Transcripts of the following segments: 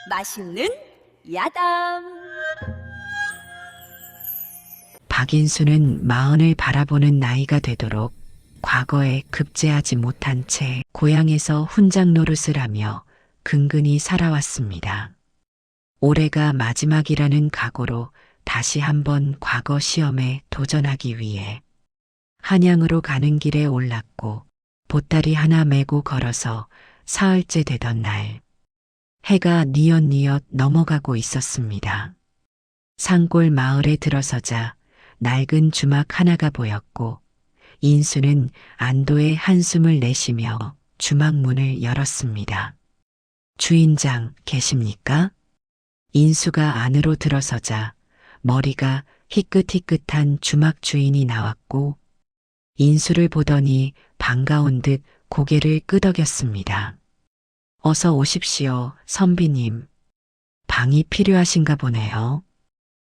맛있는 야담. 박인수는 마흔을 바라보는 나이가 되도록 과거에 급제하지 못한 채 고향에서 훈장 노릇을 하며 근근히 살아왔습니다. 올해가 마지막이라는 각오로 다시 한번 과거 시험에 도전하기 위해 한양으로 가는 길에 올랐고 보따리 하나 메고 걸어서 사흘째 되던 날 해가 뉘엿뉘엿 넘어가고 있었습니다. 산골 마을에 들어서자 낡은 주막 하나가 보였고 인수는 안도의 한숨을 내쉬며 주막 문을 열었습니다. 주인장 계십니까? 인수가 안으로 들어서자 머리가 희끗희끗한 주막 주인이 나왔고 인수를 보더니 반가운 듯 고개를 끄덕였습니다. 어서 오십시오, 선비님. 방이 필요하신가 보네요.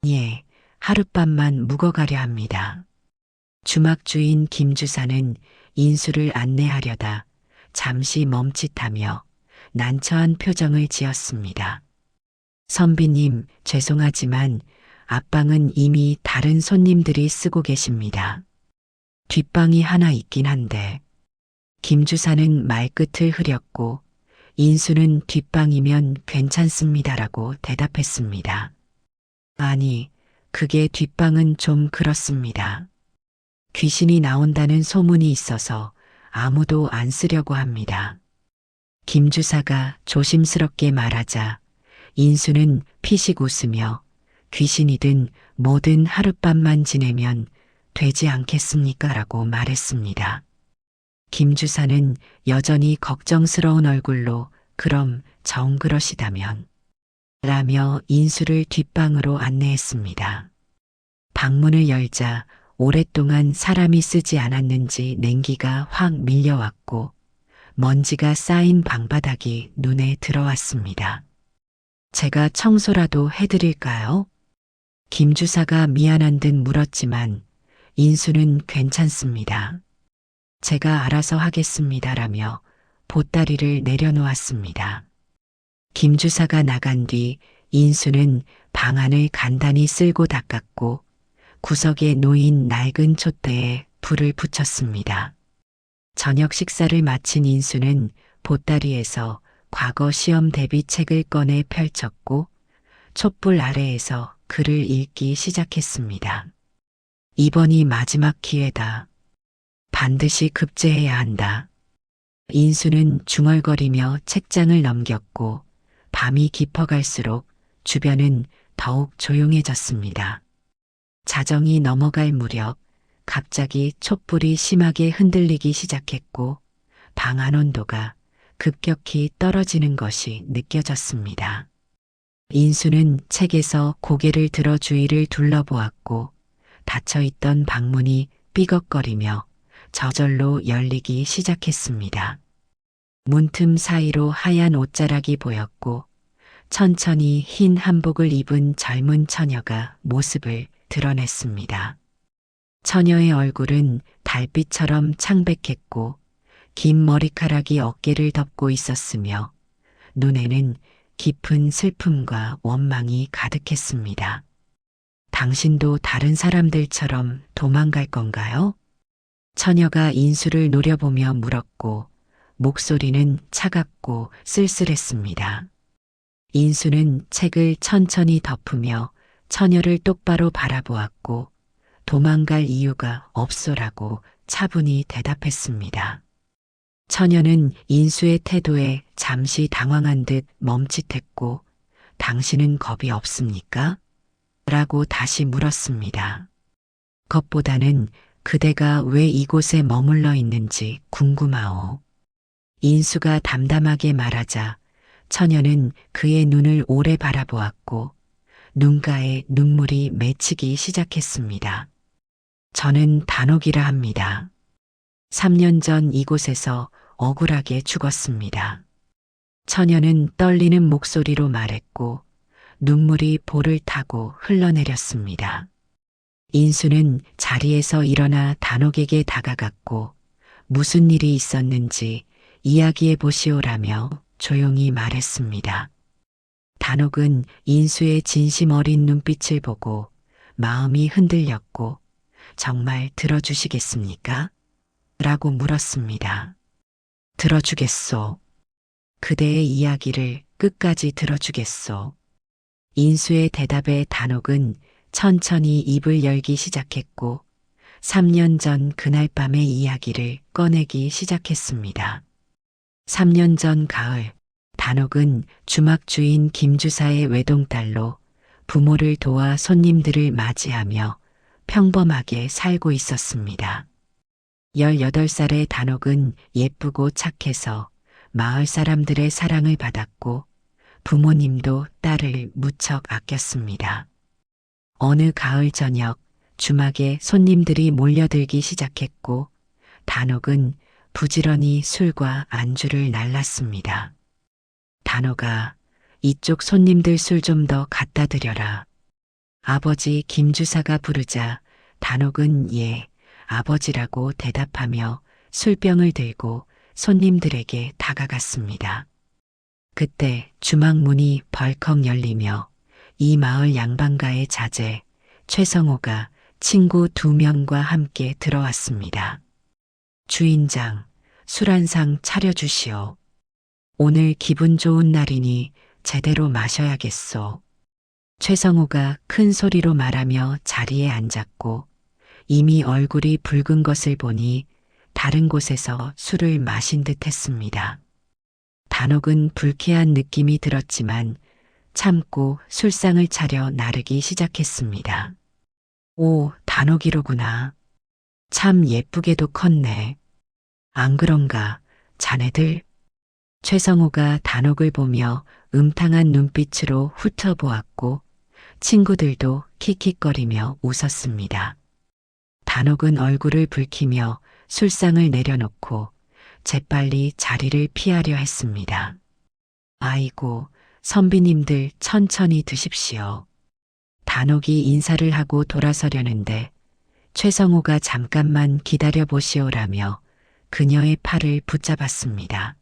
예, 하룻밤만 묵어가려 합니다. 주막 주인 김주사는 인수를 안내하려다 잠시 멈칫하며 난처한 표정을 지었습니다. 선비님, 죄송하지만 앞방은 이미 다른 손님들이 쓰고 계십니다. 뒷방이 하나 있긴 한데. 김주사는 말끝을 흐렸고 인수는 뒷방이면 괜찮습니다라고 대답했습니다. 아니, 그게 뒷방은 좀 그렇습니다. 귀신이 나온다는 소문이 있어서 아무도 안 쓰려고 합니다. 김주사가 조심스럽게 말하자 인수는 피식 웃으며 귀신이든 뭐든 하룻밤만 지내면 되지 않겠습니까? 라고 말했습니다. 김주사는 여전히 걱정스러운 얼굴로 그럼 정 그러시다면 라며 인수를 뒷방으로 안내했습니다. 방문을 열자 오랫동안 사람이 쓰지 않았는지 냉기가 확 밀려왔고 먼지가 쌓인 방바닥이 눈에 들어왔습니다. 제가 청소라도 해드릴까요? 김주사가 미안한 듯 물었지만 인수는 괜찮습니다. 제가 알아서 하겠습니다라며 보따리를 내려놓았습니다. 김주사가 나간 뒤 인수는 방안을 간단히 쓸고 닦았고 구석에 놓인 낡은 촛대에 불을 붙였습니다. 저녁 식사를 마친 인수는 보따리에서 과거 시험 대비 책을 꺼내 펼쳤고 촛불 아래에서 글을 읽기 시작했습니다. 이번이 마지막 기회다. 반드시 급제해야 한다. 인수는 중얼거리며 책장을 넘겼고 밤이 깊어갈수록 주변은 더욱 조용해졌습니다. 자정이 넘어갈 무렵 갑자기 촛불이 심하게 흔들리기 시작했고 방 안 온도가 급격히 떨어지는 것이 느껴졌습니다. 인수는 책에서 고개를 들어 주위를 둘러보았고 닫혀있던 방문이 삐걱거리며 저절로 열리기 시작했습니다. 문틈 사이로 하얀 옷자락이 보였고 천천히 흰 한복을 입은 젊은 처녀가 모습을 드러냈습니다. 처녀의 얼굴은 달빛처럼 창백했고 긴 머리카락이 어깨를 덮고 있었으며 눈에는 깊은 슬픔과 원망이 가득했습니다. 당신도 다른 사람들처럼 도망갈 건가요? 처녀가 인수를 노려보며 물었고 목소리는 차갑고 쓸쓸했습니다. 인수는 책을 천천히 덮으며 처녀를 똑바로 바라보았고 도망갈 이유가 없소라고 차분히 대답했습니다. 처녀는 인수의 태도에 잠시 당황한 듯 멈칫했고 당신은 겁이 없습니까? 라고 다시 물었습니다. 겁보다는 그대가 왜 이곳에 머물러 있는지 궁금하오. 인수가 담담하게 말하자 처녀는 그의 눈을 오래 바라보았고 눈가에 눈물이 맺히기 시작했습니다. 저는 단옥이라 합니다. 3년 전 이곳에서 억울하게 죽었습니다. 처녀는 떨리는 목소리로 말했고 눈물이 볼을 타고 흘러내렸습니다. 인수는 자리에서 일어나 단옥에게 다가갔고 무슨 일이 있었는지 이야기해 보시오라며 조용히 말했습니다. 단옥은 인수의 진심 어린 눈빛을 보고 마음이 흔들렸고 정말 들어주시겠습니까? 라고 물었습니다. 들어주겠소. 그대의 이야기를 끝까지 들어주겠소. 인수의 대답에 단옥은 천천히 입을 열기 시작했고 3년 전 그날 밤의 이야기를 꺼내기 시작했습니다. 3년 전 가을, 단옥은 주막 주인 김주사의 외동딸로 부모를 도와 손님들을 맞이하며 평범하게 살고 있었습니다. 18살의 단옥은 예쁘고 착해서 마을 사람들의 사랑을 받았고 부모님도 딸을 무척 아꼈습니다. 어느 가을 저녁 주막에 손님들이 몰려들기 시작했고 단옥은 부지런히 술과 안주를 날랐습니다. 단옥아, 이쪽 손님들 술 좀 더 갖다 드려라. 아버지 김주사가 부르자 단옥은 예, 아버지라고 대답하며 술병을 들고 손님들에게 다가갔습니다. 그때 주막 문이 벌컥 열리며 이 마을 양반가의 자제 최성호가 친구 2명과 함께 들어왔습니다. 주인장, 술 한 상 차려주시오. 오늘 기분 좋은 날이니 제대로 마셔야겠소. 최성호가 큰 소리로 말하며 자리에 앉았고 이미 얼굴이 붉은 것을 보니 다른 곳에서 술을 마신 듯 했습니다. 단옥은 불쾌한 느낌이 들었지만 참고 술상을 차려 나르기 시작했습니다. 오, 단옥이로구나. 참 예쁘게도 컸네. 안 그런가, 자네들? 최성호가 단옥을 보며 음탕한 눈빛으로 훑어보았고 친구들도 킥킥거리며 웃었습니다. 단옥은 얼굴을 붉히며 술상을 내려놓고 재빨리 자리를 피하려 했습니다. 아이고, 선비님들 천천히 드십시오. 단옥이 인사를 하고 돌아서려는데 최성호가 잠깐만 기다려 보시오라며 그녀의 팔을 붙잡았습니다.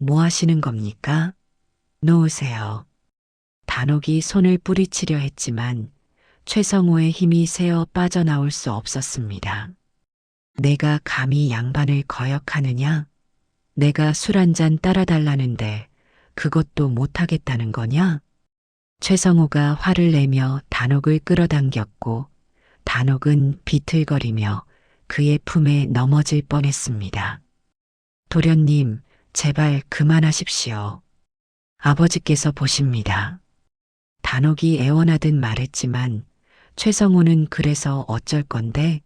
뭐 하시는 겁니까? 놓으세요. 단옥이 손을 뿌리치려 했지만 최성호의 힘이 새어 빠져나올 수 없었습니다. 내가 감히 양반을 거역하느냐? 내가 술 한 잔 따라달라는데 그것도 못하겠다는 거냐? 최성호가 화를 내며 단옥을 끌어당겼고 단옥은 비틀거리며 그의 품에 넘어질 뻔했습니다. 도련님, 제발 그만하십시오. 아버지께서 보십니다. 단옥이 애원하듯 말했지만 최성호는 그래서 어쩔 건데?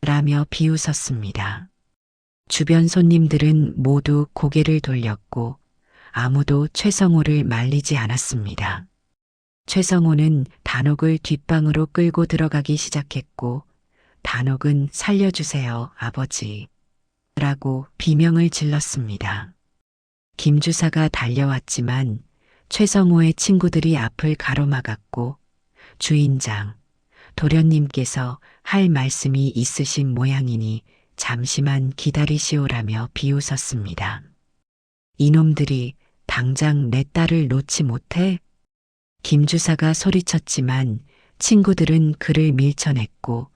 라며 비웃었습니다. 주변 손님들은 모두 고개를 돌렸고 아무도 최성호를 말리지 않았습니다. 최성호는 단옥을 뒷방으로 끌고 들어가기 시작했고 단옥은 살려주세요, 아버지. 라고 비명을 질렀습니다. 김주사가 달려왔지만 최성호의 친구들이 앞을 가로막았고 주인장, 도련님께서 할 말씀이 있으신 모양이니 잠시만 기다리시오라며 비웃었습니다. 이놈들이 당장 내 딸을 놓지 못해? 김주사가 소리쳤지만 친구들은 그를 밀쳐냈고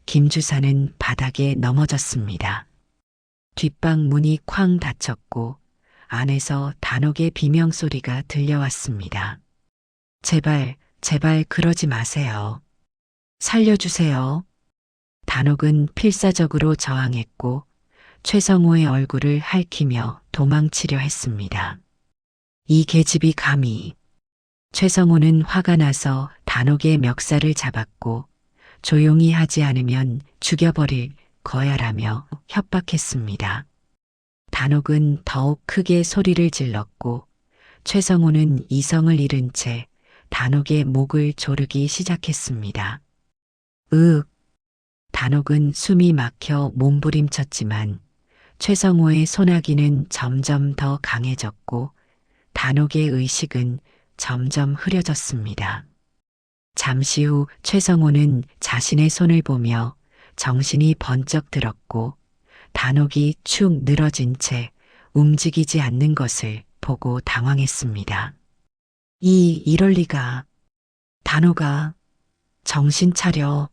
김주사는 바닥에 넘어졌습니다. 뒷방 문이 쾅 닫혔고 안에서 단옥의 비명소리가 들려왔습니다. 제발 그러지 마세요. 살려주세요. 단옥은 필사적으로 저항했고 최성호의 얼굴을 핥히며 도망치려 했습니다. 이 계집이 감히. 최성호는 화가 나서 단옥의 멱살을 잡았고 조용히 하지 않으면 죽여버릴 거야라며 협박했습니다. 단옥은 더욱 크게 소리를 질렀고 최성호는 이성을 잃은 채 단옥의 목을 조르기 시작했습니다. 단옥은 숨이 막혀 몸부림쳤지만 최성호의 소나기는 점점 더 강해졌고 단옥의 의식은 점점 흐려졌습니다. 잠시 후 최성호는 자신의 손을 보며 정신이 번쩍 들었고 단옥이 축 늘어진 채 움직이지 않는 것을 보고 당황했습니다. 이럴 리가. 단호가, 정신 차려.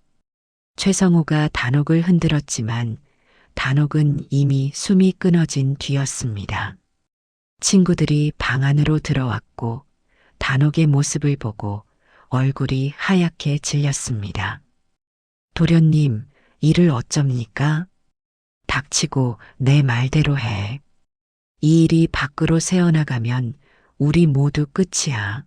최성호가 단옥을 흔들었지만 단옥은 이미 숨이 끊어진 뒤였습니다. 친구들이 방 안으로 들어왔고 단옥의 모습을 보고 얼굴이 하얗게 질렸습니다. 도련님, 일을 어쩝니까? 닥치고 내 말대로 해. 이 일이 밖으로 새어나가면 우리 모두 끝이야.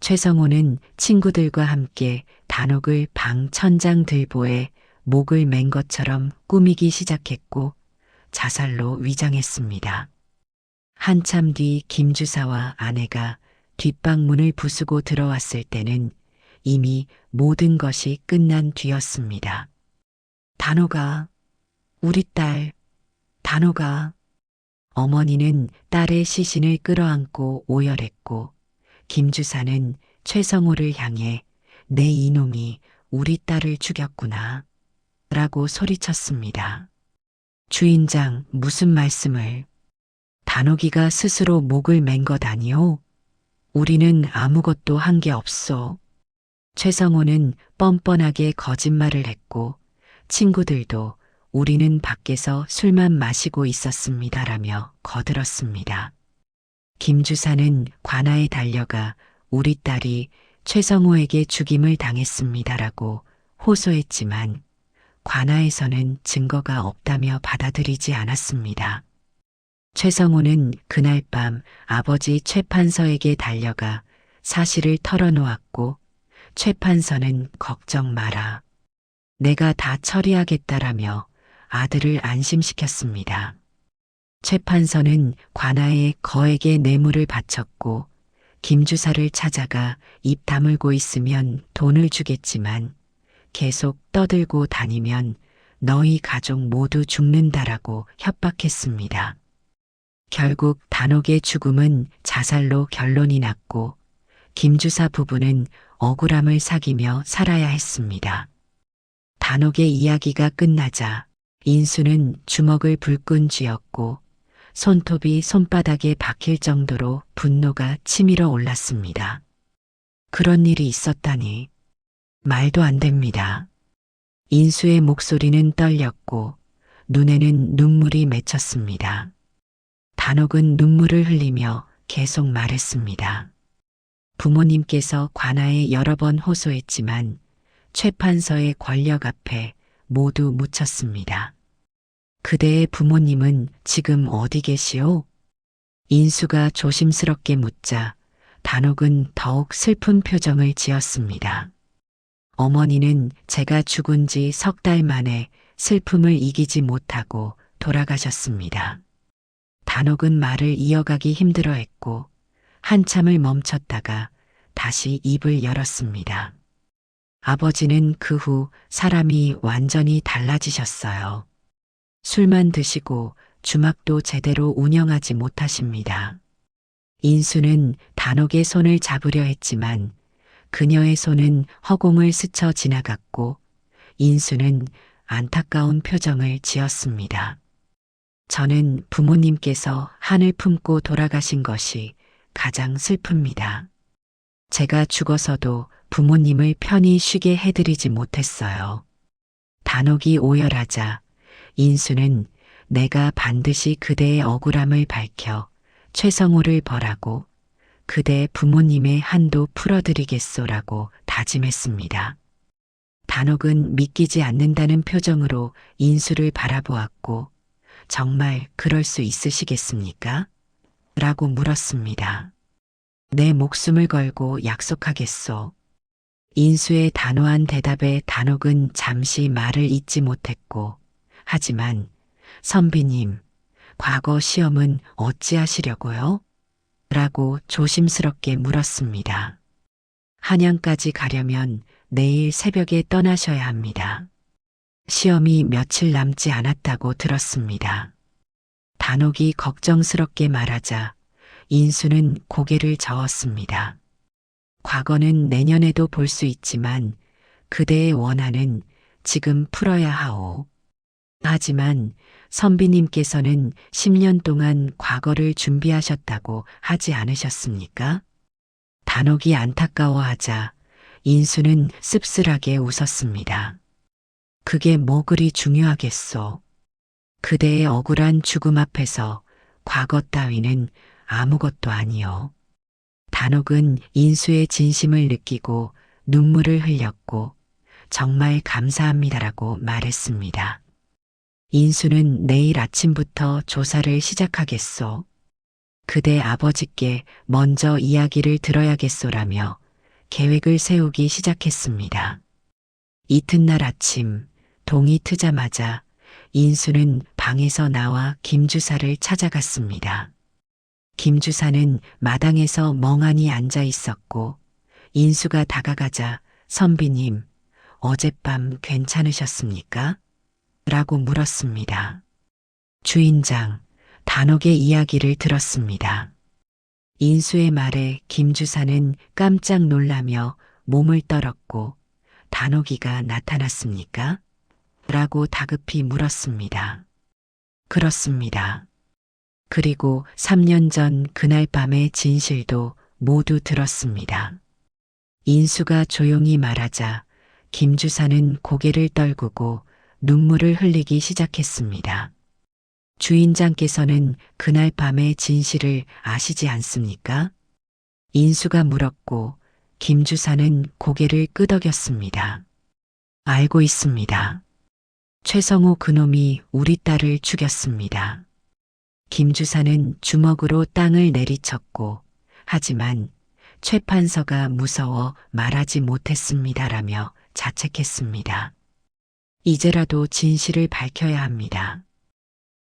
최성호는 친구들과 함께 단옥을 방 천장 들보에 목을 맨 것처럼 꾸미기 시작했고 자살로 위장했습니다. 한참 뒤 김주사와 아내가 뒷방문을 부수고 들어왔을 때는 이미 모든 것이 끝난 뒤였습니다. 단호가, 우리 딸, 단호가. 어머니는 딸의 시신을 끌어안고 오열했고 김주사는 최성호를 향해 내 이놈이 우리 딸을 죽였구나 라고 소리쳤습니다. 주인장, 무슨 말씀을? 단호기가 스스로 목을 맨 것 아니오? 우리는 아무것도 한 게 없어. 최성호는 뻔뻔하게 거짓말을 했고 친구들도 우리는 밖에서 술만 마시고 있었습니다라며 거들었습니다. 김주사는 관아에 달려가 우리 딸이 최성호에게 죽임을 당했습니다라고 호소했지만 관아에서는 증거가 없다며 받아들이지 않았습니다. 최성호는 그날 밤 아버지 최 판서에게 달려가 사실을 털어놓았고 최 판서는 걱정 마라. 내가 다 처리하겠다라며 아들을 안심시켰습니다. 최 판서는 관아에 거액의 뇌물을 바쳤고 김주사를 찾아가 입 다물고 있으면 돈을 주겠지만 계속 떠들고 다니면 너희 가족 모두 죽는다라고 협박했습니다. 결국 단옥의 죽음은 자살로 결론이 났고 김주사 부부는 억울함을 사귀며 살아야 했습니다. 단옥의 이야기가 끝나자 인수는 주먹을 불끈 쥐었고 손톱이 손바닥에 박힐 정도로 분노가 치밀어 올랐습니다. 그런 일이 있었다니 말도 안 됩니다. 인수의 목소리는 떨렸고 눈에는 눈물이 맺혔습니다. 단옥은 눈물을 흘리며 계속 말했습니다. 부모님께서 관아에 여러 번 호소했지만 최 판서의 권력 앞에 모두 묻혔습니다. 그대의 부모님은 지금 어디 계시오? 인수가 조심스럽게 묻자 단옥은 더욱 슬픈 표정을 지었습니다. 어머니는 제가 죽은 지 석 달 만에 슬픔을 이기지 못하고 돌아가셨습니다. 단옥은 말을 이어가기 힘들어했고 한참을 멈췄다가 다시 입을 열었습니다. 아버지는 그 후 사람이 완전히 달라지셨어요. 술만 드시고 주막도 제대로 운영하지 못하십니다. 인수는 단옥의 손을 잡으려 했지만 그녀의 손은 허공을 스쳐 지나갔고 인수는 안타까운 표정을 지었습니다. 저는 부모님께서 한을 품고 돌아가신 것이 가장 슬픕니다. 제가 죽어서도 부모님을 편히 쉬게 해드리지 못했어요. 단옥이 오열하자 인수는 내가 반드시 그대의 억울함을 밝혀 최성호를 벌하고 그대 부모님의 한도 풀어드리겠소라고 다짐했습니다. 단옥은 믿기지 않는다는 표정으로 인수를 바라보았고 정말 그럴 수 있으시겠습니까? 라고 물었습니다. 내 목숨을 걸고 약속하겠소. 인수의 단호한 대답에 단옥은 잠시 말을 잇지 못했고 하지만 선비님, 과거 시험은 어찌하시려고요? 라고 조심스럽게 물었습니다. 한양까지 가려면 내일 새벽에 떠나셔야 합니다. 시험이 며칠 남지 않았다고 들었습니다. 단옥이 걱정스럽게 말하자 인수는 고개를 저었습니다. 과거는 내년에도 볼 수 있지만 그대의 원한은 지금 풀어야 하오. 하지만 선비님께서는 10년 동안 과거를 준비하셨다고 하지 않으셨습니까? 단옥이 안타까워하자 인수는 씁쓸하게 웃었습니다. 그게 뭐 그리 중요하겠소. 그대의 억울한 죽음 앞에서 과거 따위는 아무것도 아니요. 단옥은 인수의 진심을 느끼고 눈물을 흘렸고 정말 감사합니다라고 말했습니다. 인수는 내일 아침부터 조사를 시작하겠소. 그대 아버지께 먼저 이야기를 들어야겠소라며 계획을 세우기 시작했습니다. 이튿날 아침 동이 트자마자 인수는 방에서 나와 김 주사를 찾아갔습니다. 김 주사는 마당에서 멍하니 앉아 있었고 인수가 다가가자 선비님, 어젯밤 괜찮으셨습니까? 라고 물었습니다. 주인장, 단옥의 이야기를 들었습니다. 인수의 말에 김 주사는 깜짝 놀라며 몸을 떨었고 단옥이가 나타났습니까? 라고 다급히 물었습니다. 그렇습니다. 그리고 3년 전 그날 밤의 진실도 모두 들었습니다. 인수가 조용히 말하자 김 주사는 고개를 떨구고 눈물을 흘리기 시작했습니다. 주인장께서는 그날 밤의 진실을 아시지 않습니까? 인수가 물었고 김 주사는 고개를 끄덕였습니다. 알고 있습니다. 최성호 그놈이 우리 딸을 죽였습니다. 김 주사는 주먹으로 땅을 내리쳤고 하지만 최 판서가 무서워 말하지 못했습니다라며 자책했습니다. 이제라도 진실을 밝혀야 합니다.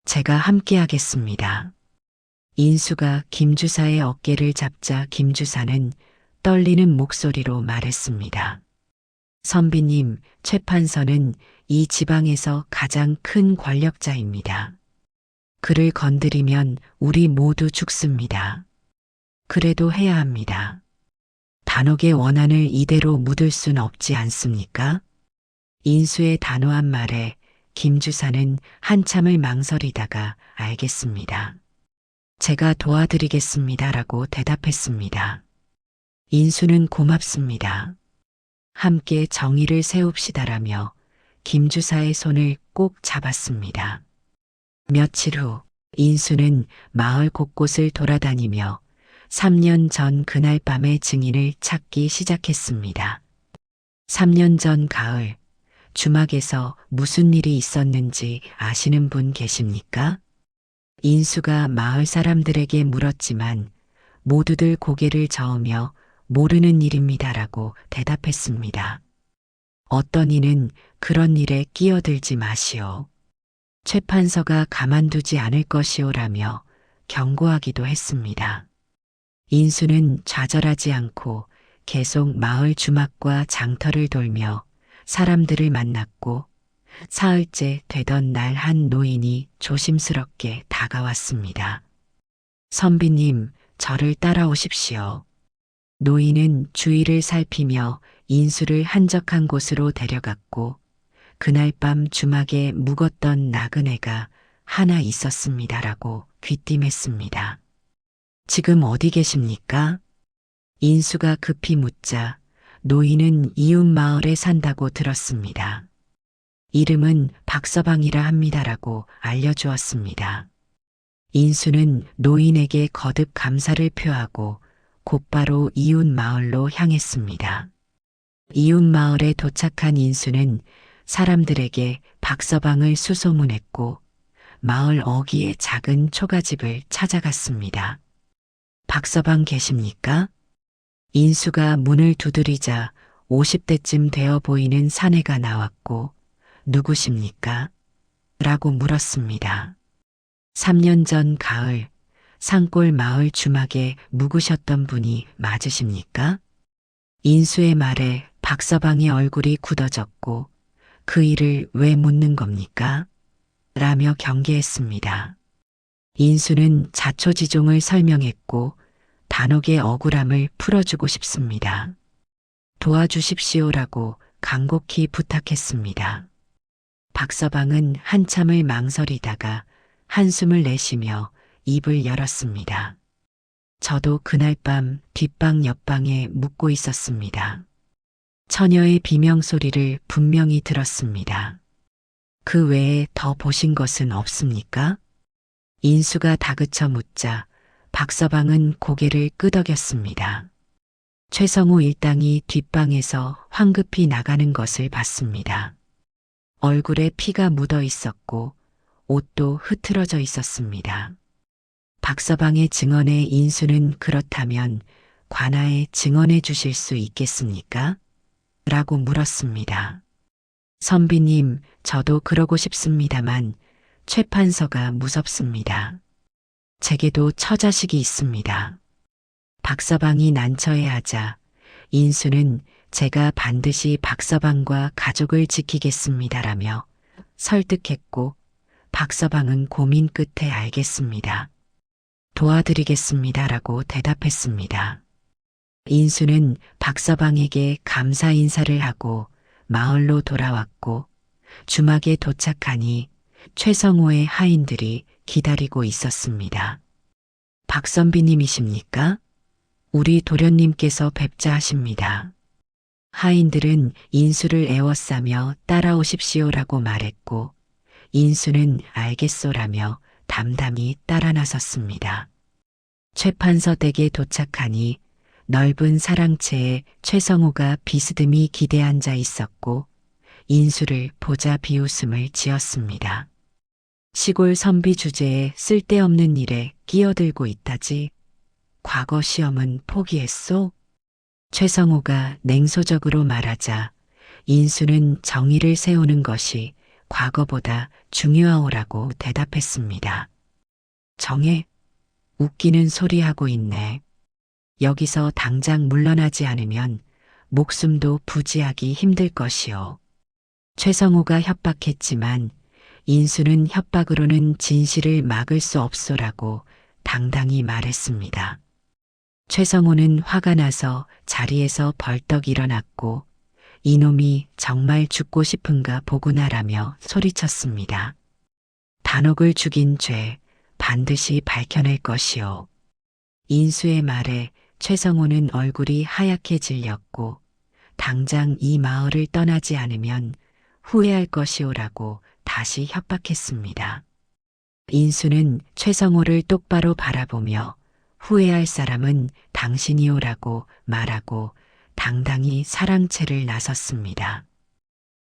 제가 함께하겠습니다. 인수가 김 주사의 어깨를 잡자 김 주사는 떨리는 목소리로 말했습니다. 선비님, 최 판서는 이 지방에서 가장 큰 권력자입니다. 그를 건드리면 우리 모두 죽습니다. 그래도 해야 합니다. 단옥의 원한을 이대로 묻을 순 없지 않습니까? 인수의 단호한 말에 김 주사는 한참을 망설이다가 알겠습니다. 제가 도와드리겠습니다라고 대답했습니다. 인수는 고맙습니다. 함께 정의를 세웁시다라며 김 주사의 손을 꼭 잡았습니다. 며칠 후 인수는 마을 곳곳을 돌아다니며 3년 전 그날 밤의 증인을 찾기 시작했습니다. 3년 전 가을, 주막에서 무슨 일이 있었는지 아시는 분 계십니까? 인수가 마을 사람들에게 물었지만 모두들 고개를 저으며 모르는 일입니다라고 대답했습니다. 어떤 이는 그런 일에 끼어들지 마시오. 최 판서가 가만두지 않을 것이오라며 경고하기도 했습니다. 인수는 좌절하지 않고 계속 마을 주막과 장터를 돌며 사람들을 만났고 사흘째 되던 날 한 노인이 조심스럽게 다가왔습니다. 선비님, 저를 따라오십시오. 노인은 주위를 살피며 인수를 한적한 곳으로 데려갔고 그날 밤 주막에 묵었던 나그네가 하나 있었습니다라고 귀띔했습니다. 지금 어디 계십니까? 인수가 급히 묻자 노인은 이웃 마을에 산다고 들었습니다. 이름은 박서방이라 합니다라고 알려주었습니다. 인수는 노인에게 거듭 감사를 표하고 곧바로 이웃 마을로 향했습니다. 이웃 마을에 도착한 인수는 사람들에게 박서방을 수소문했고 마을 어귀의 작은 초가집을 찾아갔습니다. 박서방 계십니까? 인수가 문을 두드리자 50대쯤 되어 보이는 사내가 나왔고 누구십니까? 라고 물었습니다. 3년 전 가을 산골 마을 주막에 묵으셨던 분이 맞으십니까? 인수의 말에 박서방의 얼굴이 굳어졌고 그 일을 왜 묻는 겁니까? 라며 경계했습니다. 인수는 자초지종을 설명했고 단옥의 억울함을 풀어주고 싶습니다. 도와주십시오라고 간곡히 부탁했습니다. 박서방은 한참을 망설이다가 한숨을 내쉬며 입을 열었습니다. 저도 그날 밤 뒷방 옆방에 묵고 있었습니다. 처녀의 비명소리를 분명히 들었습니다. 그 외에 더 보신 것은 없습니까? 인수가 다그쳐 묻자 박서방은 고개를 끄덕였습니다. 최성호 일당이 뒷방에서 황급히 나가는 것을 봤습니다. 얼굴에 피가 묻어 있었고 옷도 흐트러져 있었습니다. 박서방의 증언에 인수는 그렇다면 관하에 증언해 주실 수 있겠습니까? 라고 물었습니다. 선비님, 저도 그러고 싶습니다만 최 판서가 무섭습니다. 제게도 처자식이 있습니다. 박서방이 난처해하자 인수는 제가 반드시 박서방과 가족을 지키겠습니다라며 설득했고 박서방은 고민 끝에 알겠습니다. 도와드리겠습니다라고 대답했습니다. 인수는 박서방에게 감사 인사를 하고 마을로 돌아왔고 주막에 도착하니 최성호의 하인들이 기다리고 있었습니다. 박 선비님이십니까? 우리 도련님께서 뵙자 하십니다. 하인들은 인수를 애워싸며 따라오십시오라고 말했고 인수는 알겠소라며 담담히 따라 나섰습니다. 최판서 댁에 도착하니 넓은 사랑채에 최성호가 비스듬히 기대앉아 있었고 인수를 보자 비웃음을 지었습니다. 시골 선비 주제에 쓸데없는 일에 끼어들고 있다지. 과거 시험은 포기했소? 최성호가 냉소적으로 말하자 인수는 정의를 세우는 것이 과거보다 중요하오라고 대답했습니다. 정혜? 웃기는 소리하고 있네. 여기서 당장 물러나지 않으면 목숨도 부지하기 힘들 것이오. 최성호가 협박했지만 인수는 협박으로는 진실을 막을 수 없소라고 당당히 말했습니다. 최성호는 화가 나서 자리에서 벌떡 일어났고 이놈이 정말 죽고 싶은가 보구나라며 소리쳤습니다. 단옥을 죽인 죄 반드시 밝혀낼 것이오. 인수의 말에 최성호는 얼굴이 하얗게 질렸고 당장 이 마을을 떠나지 않으면 후회할 것이오라고 다시 협박했습니다. 인수는 최성호를 똑바로 바라보며 후회할 사람은 당신이오라고 말하고 당당히 사랑채를 나섰습니다.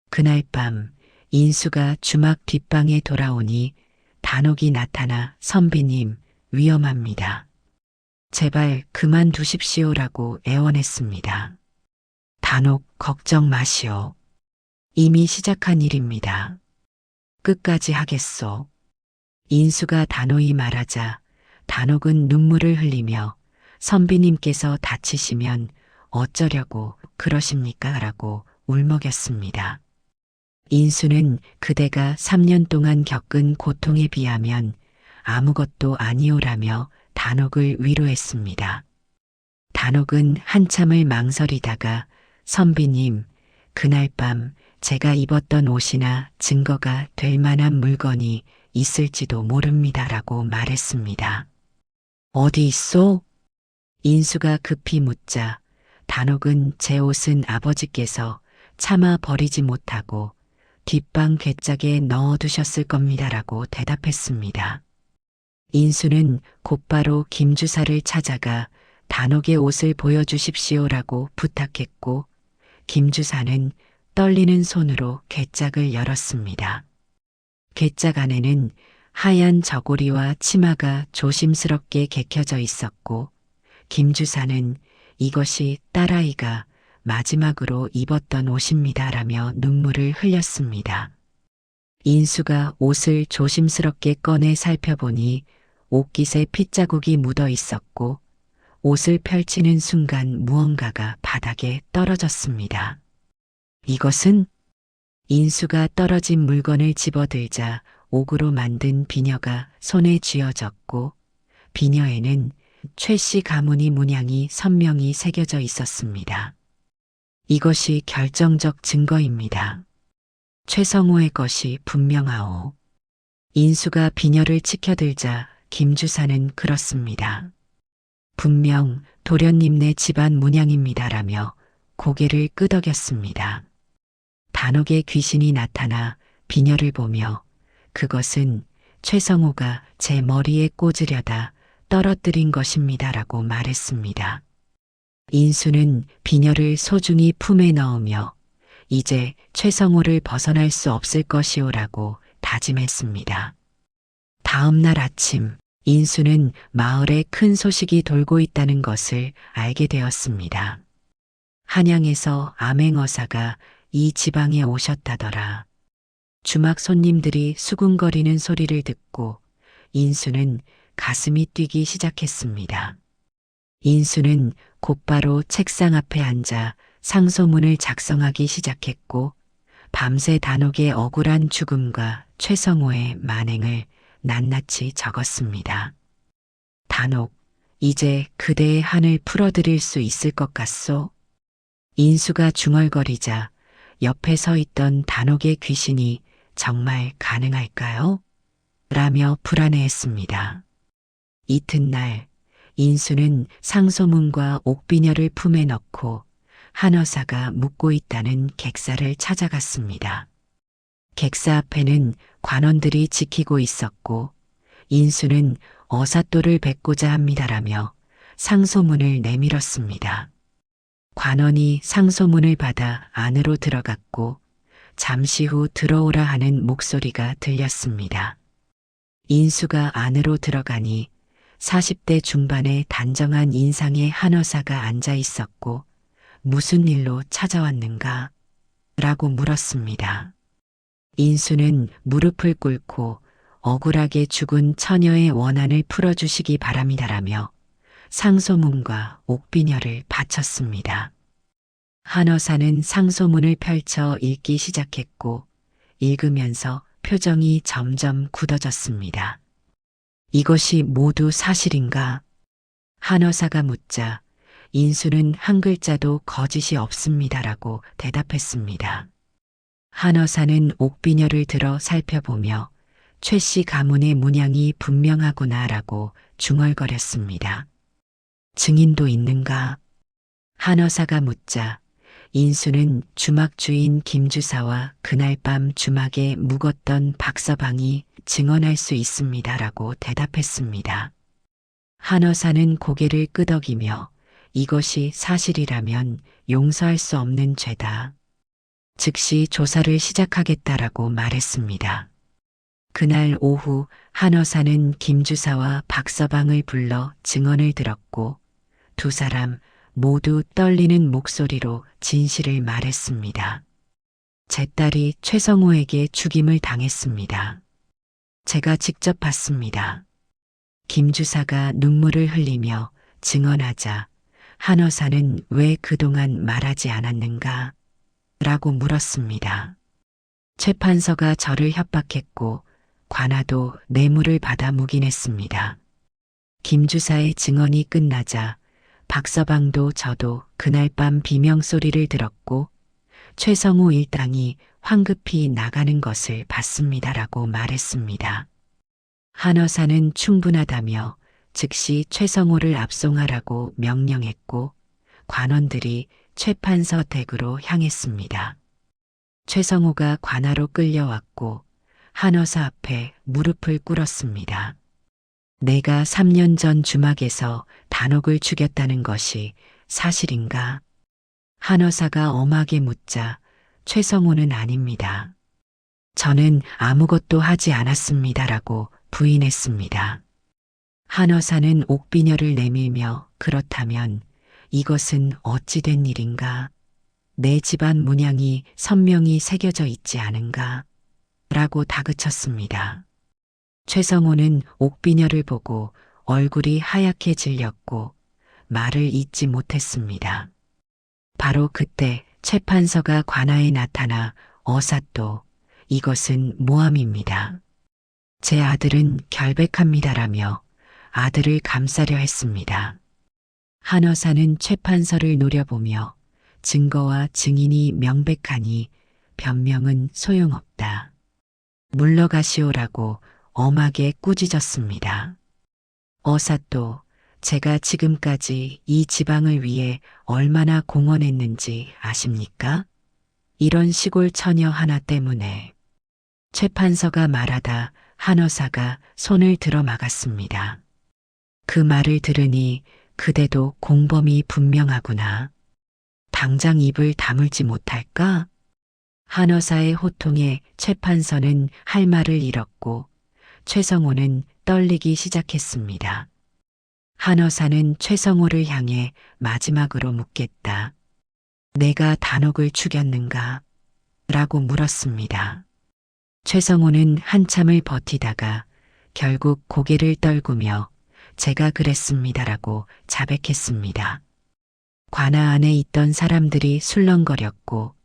그날 밤 인수가 주막 뒷방에 돌아오니 단옥이 나타나 선비님 위험합니다. 제발 그만두십시오라고 애원했습니다. 단옥 걱정 마시오. 이미 시작한 일입니다. 끝까지 하겠소. 인수가 단호히 말하자 단옥은 눈물을 흘리며 선비님께서 다치시면 어쩌려고 그러십니까? 라고 울먹였습니다. 인수는 그대가 3년 동안 겪은 고통에 비하면 아무것도 아니오라며 단옥을 위로했습니다. 단옥은 한참을 망설이다가 선비님, 그날 밤 제가 입었던 옷이나 증거가 될 만한 물건이 있을지도 모릅니다라고 말했습니다. 어디 있소? 인수가 급히 묻자 단옥은 제 옷은 아버지께서 차마 버리지 못하고 뒷방 괴짝에 넣어두셨을 겁니다라고 대답했습니다. 인수는 곧바로 김주사를 찾아가 단옥의 옷을 보여주십시오라고 부탁했고 김주사는 떨리는 손으로 괴짝을 열었습니다. 괴짝 안에는 하얀 저고리와 치마가 조심스럽게 개켜져 있었고 김주사는 이것이 딸아이가 마지막으로 입었던 옷입니다라며 눈물을 흘렸습니다. 인수가 옷을 조심스럽게 꺼내 살펴보니 옷깃에 핏자국이 묻어 있었고 옷을 펼치는 순간 무언가가 바닥에 떨어졌습니다. 이것은? 인수가 떨어진 물건을 집어들자 옥으로 만든 비녀가 손에 쥐어졌고 비녀에는 최씨 가문의 문양이 선명히 새겨져 있었습니다. 이것이 결정적 증거입니다. 최성호의 것이 분명하오. 인수가 비녀를 치켜들자 김주사는 그렇습니다. 분명 도련님네 집안 문양입니다라며 고개를 끄덕였습니다. 단옥의 귀신이 나타나 비녀를 보며 그것은 최성호가 제 머리에 꽂으려다 떨어뜨린 것입니다라고 말했습니다. 인수는 비녀를 소중히 품에 넣으며 이제 최성호를 벗어날 수 없을 것이오라고 다짐했습니다. 다음 날 아침 인수는 마을에 큰 소식이 돌고 있다는 것을 알게 되었습니다. 한양에서 암행어사가 이 지방에 오셨다더라. 주막 손님들이 수군거리는 소리를 듣고 인수는 가슴이 뛰기 시작했습니다. 인수는 곧바로 책상 앞에 앉아 상소문을 작성하기 시작했고 밤새 단옥의 억울한 죽음과 최성호의 만행을 낱낱이 적었습니다. 단옥, 이제 그대의 한을 풀어드릴 수 있을 것 같소? 인수가 중얼거리자 옆에 서 있던 단옥의 귀신이 정말 가능할까요? 라며 불안해했습니다. 이튿날 인수는 상소문과 옥비녀를 품에 넣고 한의사가 묵고 있다는 객사를 찾아갔습니다. 객사 앞에는 관원들이 지키고 있었고 인수는 어사또를 뵙고자 합니다라며 상소문을 내밀었습니다. 관원이 상소문을 받아 안으로 들어갔고 잠시 후 들어오라 하는 목소리가 들렸습니다. 인수가 안으로 들어가니 40대 중반의 단정한 인상의 한의사가 앉아 있었고 무슨 일로 찾아왔는가? 라고 물었습니다. 인수는 무릎을 꿇고 억울하게 죽은 처녀의 원한을 풀어주시기 바랍니다라며 상소문과 옥비녀를 바쳤습니다. 한의사는 상소문을 펼쳐 읽기 시작했고 읽으면서 표정이 점점 굳어졌습니다. 이것이 모두 사실인가? 한의사가 묻자 인수는 한 글자도 거짓이 없습니다라고 대답했습니다. 한의사는 옥비녀를 들어 살펴보며 최 씨 가문의 문양이 분명하구나라고 중얼거렸습니다. 증인도 있는가? 한의사가 묻자 인수는 주막 주인 김주사와 그날 밤 주막에 묵었던 박서방이 증언할 수 있습니다라고 대답했습니다. 한의사는 고개를 끄덕이며 이것이 사실이라면 용서할 수 없는 죄다. 즉시 조사를 시작하겠다라고 말했습니다. 그날 오후 한의사는 김주사와 박서방을 불러 증언을 들었고 두 사람 모두 떨리는 목소리로 진실을 말했습니다. 제 딸이 최성호에게 죽임을 당했습니다. 제가 직접 봤습니다. 김주사가 눈물을 흘리며 증언하자 한의사는 왜 그동안 말하지 않았는가? 라고 물었습니다. 최 판서가 저를 협박했고 관아도 뇌물을 받아 묵인했습니다. 김주사의 증언이 끝나자 박서방도 저도 그날 밤 비명소리를 들었고 최성호 일당이 황급히 나가는 것을 봤습니다라고 말했습니다. 한의사는 충분하다며 즉시 최성호를 압송하라고 명령했고 관원들이 최 판서 댁으로 향했습니다. 최성호가 관아로 끌려왔고 한의사 앞에 무릎을 꿇었습니다. 내가 3년 전 주막에서 단옥을 죽였다는 것이 사실인가? 한의사가 엄하게 묻자 최성호는 아닙니다. 저는 아무것도 하지 않았습니다라고 부인했습니다. 한의사는 옥비녀를 내밀며 그렇다면 이것은 어찌 된 일인가? 내 집안 문양이 선명히 새겨져 있지 않은가? 라고 다그쳤습니다. 최성호는 옥비녀를 보고 얼굴이 하얗게 질렸고 말을 잇지 못했습니다. 바로 그때 최 판서가 관아에 나타나 어사또, 이것은 모함입니다. 제 아들은 결백합니다라며 아들을 감싸려 했습니다. 한의사는 최 판서를 노려보며 증거와 증인이 명백하니 변명은 소용없다. 물러가시오라고 엄하게 꾸짖었습니다. 어사또, 제가 지금까지 이 지방을 위해 얼마나 공헌했는지 아십니까? 이런 시골 처녀 하나 때문에. 최 판서가 말하다 한의사가 손을 들어 막았습니다. 그 말을 들으니 그대도 공범이 분명하구나. 당장 입을 다물지 못할까? 한의사의 호통에 최 판서는 할 말을 잃었고 최성호는 떨리기 시작했습니다. 한의사는 최성호를 향해 마지막으로 묻겠다. 내가 단옥을 죽였는가? 라고 물었습니다. 최성호는 한참을 버티다가 결국 고개를 떨구며 제가 그랬습니다라고 자백했습니다. 관아 안에 있던 사람들이 술렁거렸고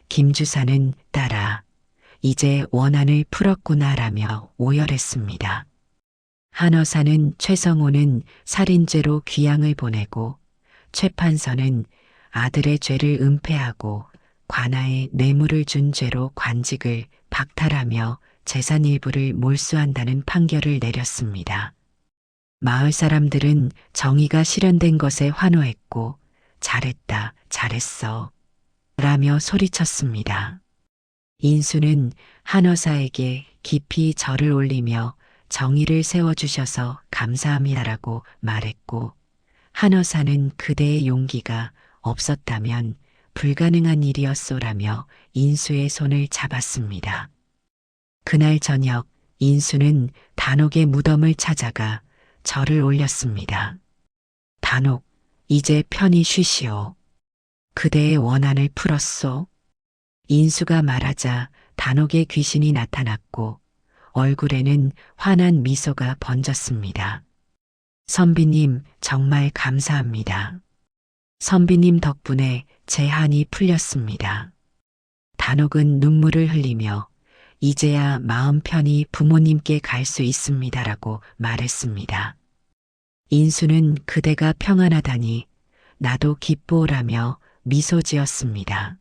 김 주사는 따라 이제 원한을 풀었구나라며 오열했습니다. 한의사는 최성호는 살인죄로 귀양을 보내고 최 판서는 아들의 죄를 은폐하고 관아에 뇌물을 준 죄로 관직을 박탈하며 재산 일부를 몰수한다는 판결을 내렸습니다. 마을 사람들은 정의가 실현된 것에 환호했고 잘했다, 잘했어 라며 소리쳤습니다. 인수는 한의사에게 깊이 절을 올리며 정의를 세워주셔서 감사합니다라고 말했고 한의사는 그대의 용기가 없었다면 불가능한 일이었소라며 인수의 손을 잡았습니다. 그날 저녁 인수는 단옥의 무덤을 찾아가 절을 올렸습니다. 단옥, 이제 편히 쉬시오. 그대의 원한을 풀었소. 인수가 말하자 단옥의 귀신이 나타났고 얼굴에는 환한 미소가 번졌습니다. 선비님, 정말 감사합니다. 선비님 덕분에 제 한이 풀렸습니다. 단옥은 눈물을 흘리며 이제야 마음 편히 부모님께 갈 수 있습니다라고 말했습니다. 인수는 그대가 평안하다니 나도 기뻐오라며 미소 지었습니다.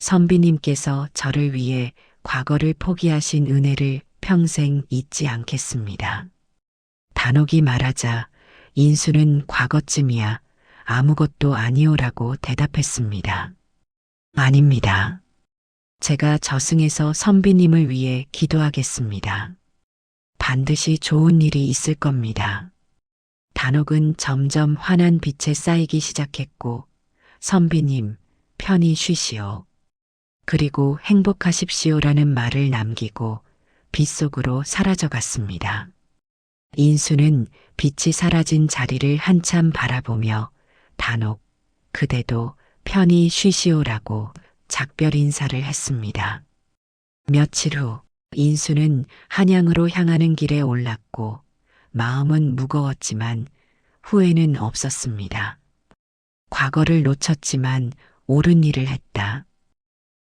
선비님께서 저를 위해 과거를 포기하신 은혜를 평생 잊지 않겠습니다. 단옥이 말하자 인수는 과거쯤이야 아무것도 아니오라고 대답했습니다. 아닙니다. 제가 저승에서 선비님을 위해 기도하겠습니다. 반드시 좋은 일이 있을 겁니다. 단옥은 점점 환한 빛에 쌓이기 시작했고 선비님, 편히 쉬시오. 그리고 행복하십시오라는 말을 남기고 빛 속으로 사라져 갔습니다. 인수는 빛이 사라진 자리를 한참 바라보며 단옥, 그대도 편히 쉬시오라고 작별 인사를 했습니다. 며칠 후 인수는 한양으로 향하는 길에 올랐고 마음은 무거웠지만 후회는 없었습니다. 과거를 놓쳤지만 옳은 일을 했다.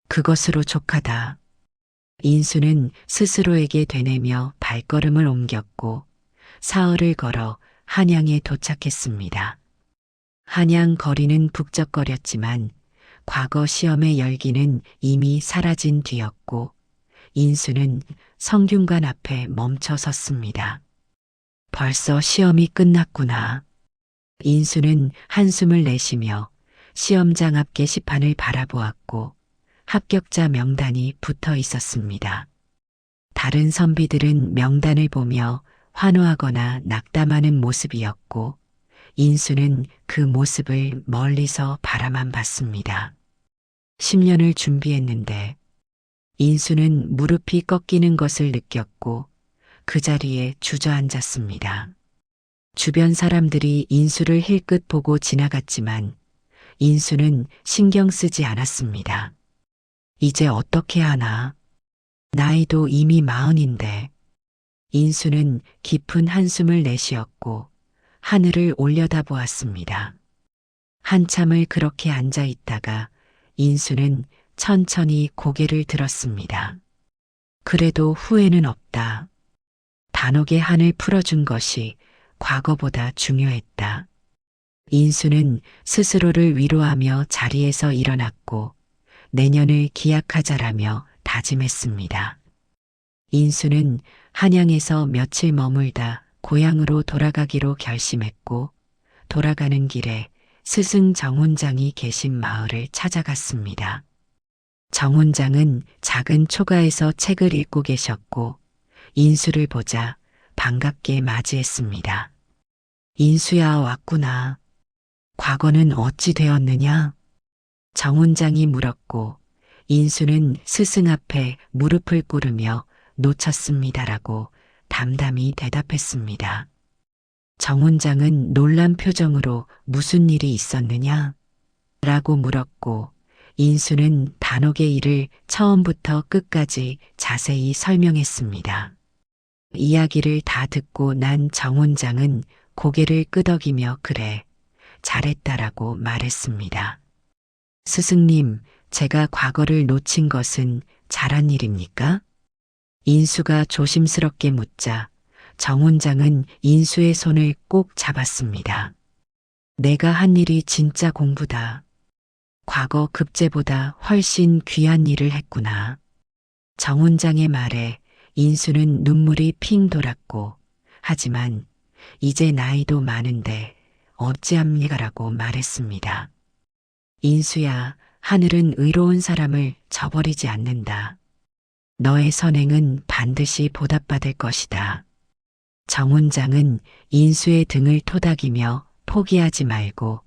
그것으로 족하다. 인수는 스스로에게 되뇌며 발걸음을 옮겼고 사흘을 걸어 한양에 도착했습니다. 한양 거리는 북적거렸지만 과거 시험의 열기는 이미 사라진 뒤였고 인수는 성균관 앞에 멈춰 섰습니다. 벌써 시험이 끝났구나. 인수는 한숨을 내쉬며 시험장 앞 게시판을 바라보았고 합격자 명단이 붙어 있었습니다. 다른 선비들은 명단을 보며 환호하거나 낙담하는 모습이었고 인수는 그 모습을 멀리서 바라만 봤습니다. 10년을 준비했는데 인수는 무릎이 꺾이는 것을 느꼈고 그 자리에 주저앉았습니다. 주변 사람들이 인수를 힐끗 보고 지나갔지만 인수는 신경 쓰지 않았습니다. 이제 어떻게 하나? 나이도 이미 40인데. 인수는 깊은 한숨을 내쉬었고 하늘을 올려다보았습니다. 한참을 그렇게 앉아 있다가 인수는 천천히 고개를 들었습니다. 그래도 후회는 없다. 단옥의 한을 풀어준 것이 과거보다 중요했다. 인수는 스스로를 위로하며 자리에서 일어났고 내년을 기약하자라며 다짐했습니다. 인수는 한양에서 며칠 머물다 고향으로 돌아가기로 결심했고 돌아가는 길에 스승 정훈장이 계신 마을을 찾아갔습니다. 정훈장은 작은 초가에서 책을 읽고 계셨고 인수를 보자 반갑게 맞이했습니다. 인수야, 왔구나. 과거는 어찌 되었느냐? 정훈장이 물었고 인수는 스승 앞에 무릎을 꿇으며 놓쳤습니다라고 담담히 대답했습니다. 정훈장은 놀란 표정으로 무슨 일이 있었느냐? 라고 물었고 인수는 단옥의 일을 처음부터 끝까지 자세히 설명했습니다. 이야기를 다 듣고 난 정훈장은 고개를 끄덕이며 그래, 잘했다라고 말했습니다. 스승님, 제가 과거를 놓친 것은 잘한 일입니까? 인수가 조심스럽게 묻자 정훈장은 인수의 손을 꼭 잡았습니다. 내가 한 일이 진짜 공부다. 과거 급제보다 훨씬 귀한 일을 했구나. 정훈장의 말에 인수는 눈물이 핑 돌았고 하지만 이제 나이도 많은데 어찌합니까라고 말했습니다. 인수야, 하늘은 의로운 사람을 저버리지 않는다. 너의 선행은 반드시 보답받을 것이다. 정훈장은 인수의 등을 토닥이며 포기하지 말고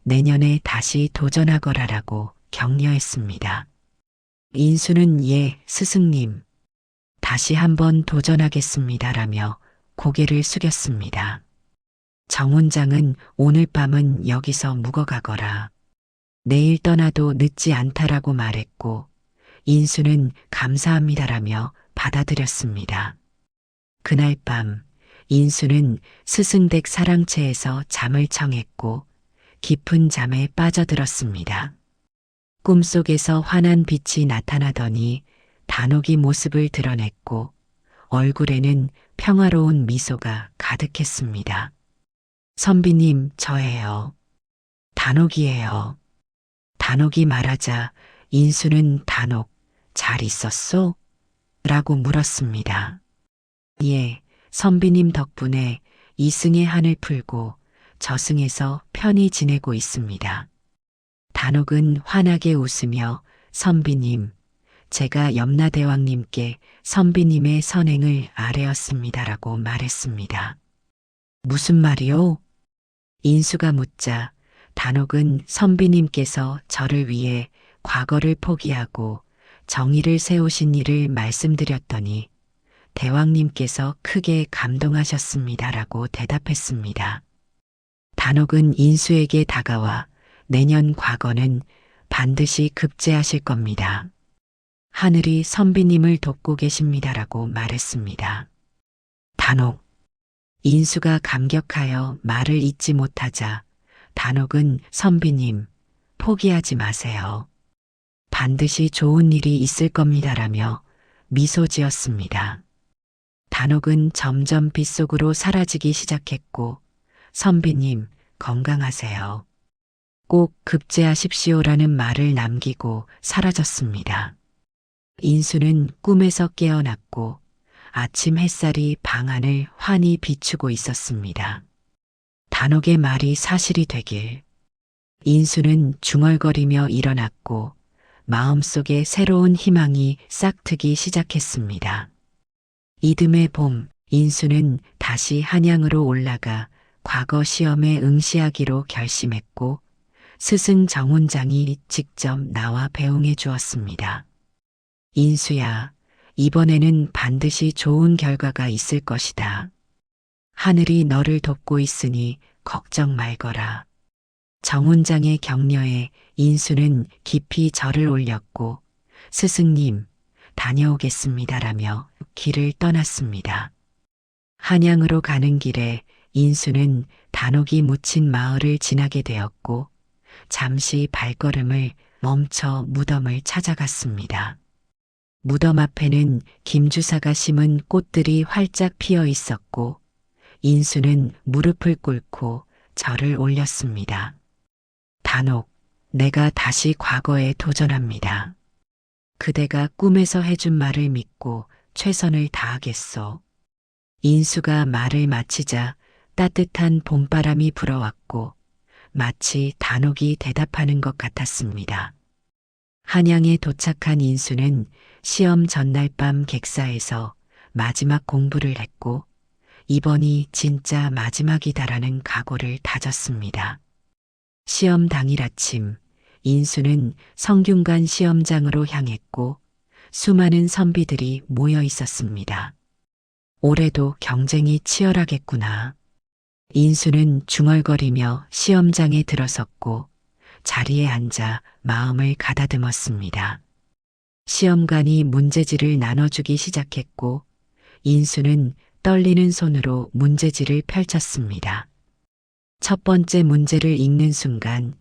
내년에 다시 도전하거라라고 격려했습니다. 인수는 예, 스승님. 다시 한번 도전하겠습니다라며 고개를 숙였습니다. 정훈장은 오늘 밤은 여기서 묵어가거라. 내일 떠나도 늦지 않다라고 말했고 인수는 감사합니다라며 받아들였습니다. 그날 밤 인수는 스승댁 사랑채에서 잠을 청했고 깊은 잠에 빠져들었습니다. 꿈속에서 환한 빛이 나타나더니 단옥이 모습을 드러냈고 얼굴에는 평화로운 미소가 가득했습니다. 선비님, 저예요. 단옥이에요. 단옥이 말하자 인수는 단옥, 잘 있었소? 라고 물었습니다. 예, 선비님 덕분에 이승의 한을 풀고 저승에서 편히 지내고 있습니다. 단옥은 환하게 웃으며 선비님, 제가 염라대왕님께 선비님의 선행을 아뢰었습니다라고 말했습니다. 무슨 말이요? 인수가 묻자 단옥은 선비님께서 저를 위해 과거를 포기하고 정의를 세우신 일을 말씀드렸더니 대왕님께서 크게 감동하셨습니다라고 대답했습니다. 단옥은 인수에게 다가와 내년 과거는 반드시 급제하실 겁니다. 하늘이 선비님을 돕고 계십니다라고 말했습니다. 단옥. 인수가 감격하여 말을 잇지 못하자 단옥은 선비님, 포기하지 마세요. 반드시 좋은 일이 있을 겁니다라며 미소 지었습니다. 단옥은 점점 빗속으로 사라지기 시작했고 선비님, 건강하세요. 꼭 급제하십시오라는 말을 남기고 사라졌습니다. 인수는 꿈에서 깨어났고 아침 햇살이 방 안을 환히 비추고 있었습니다. 단옥의 말이 사실이 되길. 인수는 중얼거리며 일어났고 마음속에 새로운 희망이 싹트기 시작했습니다. 이듬해 봄, 인수는 다시 한양으로 올라가 과거 시험에 응시하기로 결심했고 스승 정훈장이 직접 나와 배웅해 주었습니다. 인수야, 이번에는 반드시 좋은 결과가 있을 것이다. 하늘이 너를 돕고 있으니 걱정 말거라. 정훈장의 격려에 인수는 깊이 절을 올렸고 스승님, 다녀오겠습니다라며 길을 떠났습니다. 한양으로 가는 길에 인수는 단옥이 묻힌 마을을 지나게 되었고 잠시 발걸음을 멈춰 무덤을 찾아갔습니다. 무덤 앞에는 김주사가 심은 꽃들이 활짝 피어 있었고 인수는 무릎을 꿇고 절을 올렸습니다. 단옥, 내가 다시 과거에 도전합니다. 그대가 꿈에서 해준 말을 믿고 최선을 다하겠소. 인수가 말을 마치자 따뜻한 봄바람이 불어왔고 마치 단옥이 대답하는 것 같았습니다. 한양에 도착한 인수는 시험 전날 밤 객사에서 마지막 공부를 했고 이번이 진짜 마지막이다라는 각오를 다졌습니다. 시험 당일 아침 인수는 성균관 시험장으로 향했고 수많은 선비들이 모여 있었습니다. 올해도 경쟁이 치열하겠구나. 인수는 중얼거리며 시험장에 들어섰고 자리에 앉아 마음을 가다듬었습니다. 시험관이 문제지를 나눠주기 시작했고 인수는 떨리는 손으로 문제지를 펼쳤습니다. 첫 번째 문제를 읽는 순간